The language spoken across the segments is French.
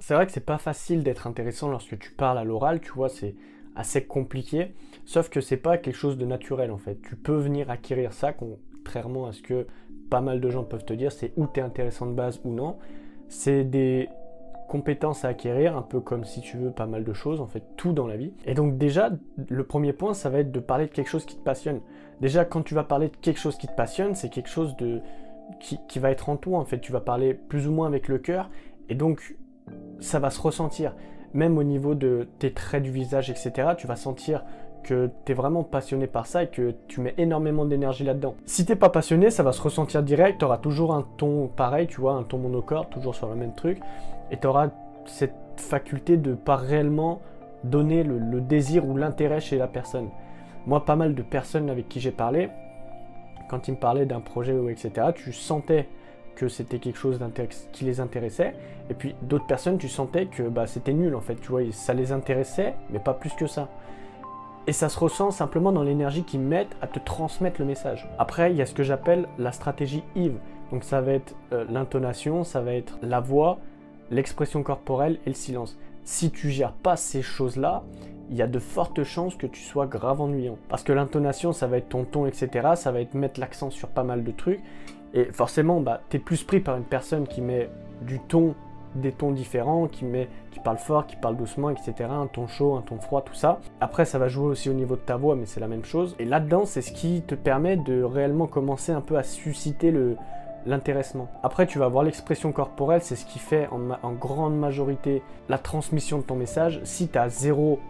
C'est vrai que c'est pas facile d'être intéressant lorsque tu parles à l'oral, tu vois, c'est assez compliqué. Sauf que c'est pas quelque chose de naturel en fait. Tu peux venir acquérir ça, contrairement à ce que pas mal de gens peuvent te dire, c'est ou tu es intéressant de base ou non. C'est des compétences à acquérir, un peu comme si tu veux pas mal de choses, en fait tout dans la vie. Et donc déjà, le premier point, ça va être de parler de quelque chose qui te passionne. Déjà, quand tu vas parler de quelque chose qui te passionne, c'est quelque chose qui va être en toi, en fait. Tu vas parler plus ou moins avec le cœur, et donc ça va se ressentir. Même au niveau de tes traits du visage, etc., tu vas sentir que tu es vraiment passionné par ça et que tu mets énormément d'énergie là-dedans. Si t'es pas passionné, ça va se ressentir direct, tu auras toujours un ton pareil, tu vois, un ton monocorde, toujours sur le même truc, et tu auras cette faculté de pas réellement donner le désir ou l'intérêt chez la personne. Moi, pas mal de personnes avec qui j'ai parlé, quand ils me parlaient d'un projet ou etc., tu sentais que c'était quelque chose qui les intéressait, et puis d'autres personnes, tu sentais que c'était nul en fait, tu vois, ça les intéressait, mais pas plus que ça. Et ça se ressent simplement dans l'énergie qu'ils mettent à te transmettre le message. Après, il y a ce que j'appelle la stratégie Yves. Donc ça va être l'intonation, ça va être la voix, l'expression corporelle et le silence. Si tu gères pas ces choses-là, il y a de fortes chances que tu sois grave ennuyant. Parce que l'intonation, ça va être ton ton, etc. Ça va être mettre l'accent sur pas mal de trucs. Et forcément, tu es plus pris par une personne qui met du ton, des tons différents, qui parle fort, qui parle doucement, etc. Un ton chaud, un ton froid, tout ça. Après, ça va jouer aussi au niveau de ta voix, mais c'est la même chose. Et là-dedans, c'est ce qui te permet de réellement commencer un peu à susciter l'intéressement. Après, tu vas avoir l'expression corporelle, c'est ce qui fait en grande majorité la transmission de ton message. Si tu as zéro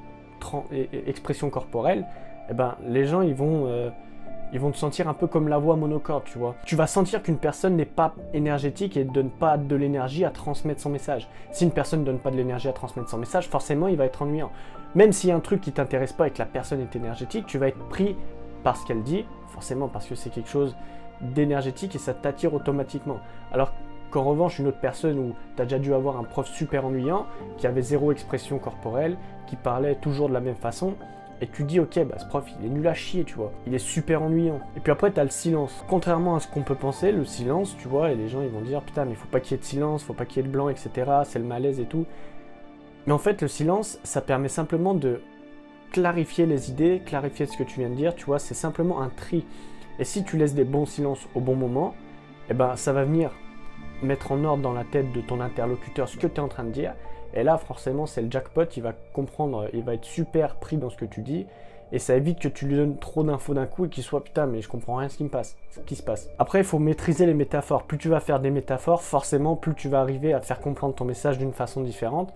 expression corporelle, eh ben, les gens, ils vont te sentir un peu comme la voix monocorde, tu vois. Tu vas sentir qu'une personne n'est pas énergétique et ne donne pas de l'énergie à transmettre son message. Si une personne ne donne pas de l'énergie à transmettre son message, forcément, il va être ennuyant. Même s'il y a un truc qui ne t'intéresse pas et que la personne est énergétique, tu vas être pris par ce qu'elle dit, forcément parce que c'est quelque chose d'énergétique et ça t'attire automatiquement. Alors qu'en revanche, une autre personne où tu as déjà dû avoir un prof super ennuyant, qui avait zéro expression corporelle, qui parlait toujours de la même façon, et tu dis ok, ce prof il est nul à chier, tu vois, il est super ennuyant. Et puis après tu as le silence. Contrairement à ce qu'on peut penser, le silence, tu vois, et les gens ils vont dire putain mais faut pas qu'il y ait de silence, faut pas qu'il y ait de blanc, etc. C'est le malaise et tout. Mais en fait le silence, ça permet simplement de clarifier les idées, clarifier ce que tu viens de dire, tu vois, c'est simplement un tri. Et si tu laisses des bons silences au bon moment, eh ben ça va venir mettre en ordre dans la tête de ton interlocuteur ce que tu es en train de dire. Et là, forcément, c'est le jackpot, il va comprendre, il va être super pris dans ce que tu dis. Et ça évite que tu lui donnes trop d'infos d'un coup et qu'il soit putain, mais je comprends rien ce qui se passe. Après, il faut maîtriser les métaphores. Plus tu vas faire des métaphores, forcément, plus tu vas arriver à faire comprendre ton message d'une façon différente.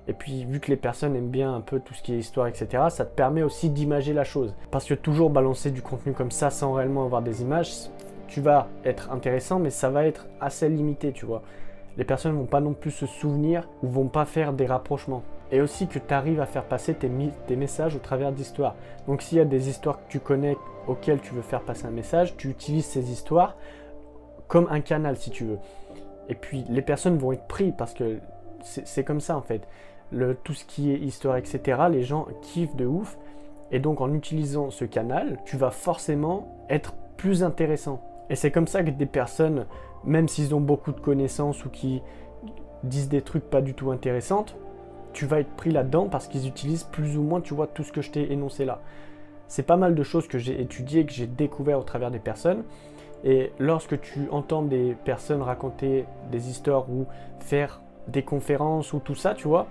Et puis, vu que les personnes aiment bien un peu tout ce qui est histoire, etc., ça te permet aussi d'imager la chose. Parce que toujours balancer du contenu comme ça sans réellement avoir des images, tu vas être intéressant, mais ça va être assez limité, tu vois. Les personnes ne vont pas non plus se souvenir ou vont pas faire des rapprochements. Et aussi que tu arrives à faire passer tes messages au travers d'histoires. Donc s'il y a des histoires que tu connais auxquelles tu veux faire passer un message, tu utilises ces histoires comme un canal si tu veux. Et puis les personnes vont être pris parce que c'est comme ça en fait. Tout ce qui est histoire, etc., les gens kiffent de ouf. Et donc en utilisant ce canal, tu vas forcément être plus intéressant. Et c'est comme ça que des personnes, même s'ils ont beaucoup de connaissances ou qui disent des trucs pas du tout intéressantes, tu vas être pris là-dedans parce qu'ils utilisent plus ou moins, tu vois, tout ce que je t'ai énoncé là. C'est pas mal de choses que j'ai étudiées, que j'ai découvert au travers des personnes. Et lorsque tu entends des personnes raconter des histoires ou faire des conférences ou tout ça, tu vois,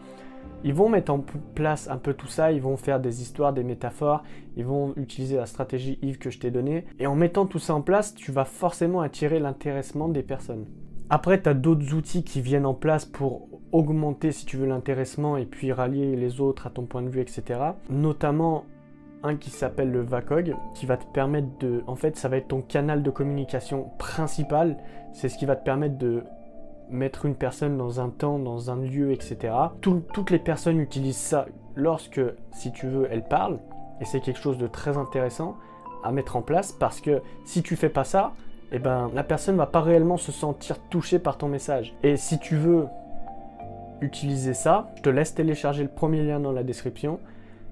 ils vont mettre en place un peu tout ça, ils vont faire des histoires, des métaphores, ils vont utiliser la stratégie Yves que je t'ai donnée. Et en mettant tout ça en place, tu vas forcément attirer l'intéressement des personnes. Après, tu as d'autres outils qui viennent en place pour augmenter, si tu veux, l'intéressement et puis rallier les autres à ton point de vue, etc. Notamment un qui s'appelle le VACOG, qui va te permettre de... En fait, ça va être ton canal de communication principal. C'est ce qui va te permettre de mettre une personne dans un temps, dans un lieu, etc. Toutes les personnes utilisent ça lorsque, si tu veux, elles parlent. Et c'est quelque chose de très intéressant à mettre en place parce que si tu fais pas ça, eh ben, la personne ne va pas réellement se sentir touchée par ton message. Et si tu veux utiliser ça, je te laisse télécharger le premier lien dans la description.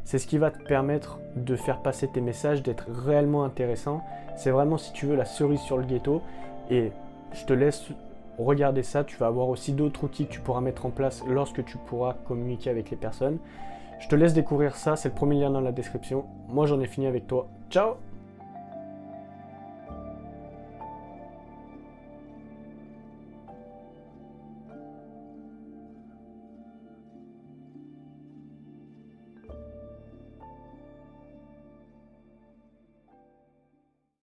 C'est ce qui va te permettre de faire passer tes messages, d'être réellement intéressant. C'est vraiment, si tu veux, la cerise sur le gâteau. Et je te laisse regarder ça. Tu vas avoir aussi d'autres outils que tu pourras mettre en place lorsque tu pourras communiquer avec les personnes. Je te laisse découvrir ça, c'est le premier lien dans la description. Moi j'en ai fini avec toi. Ciao!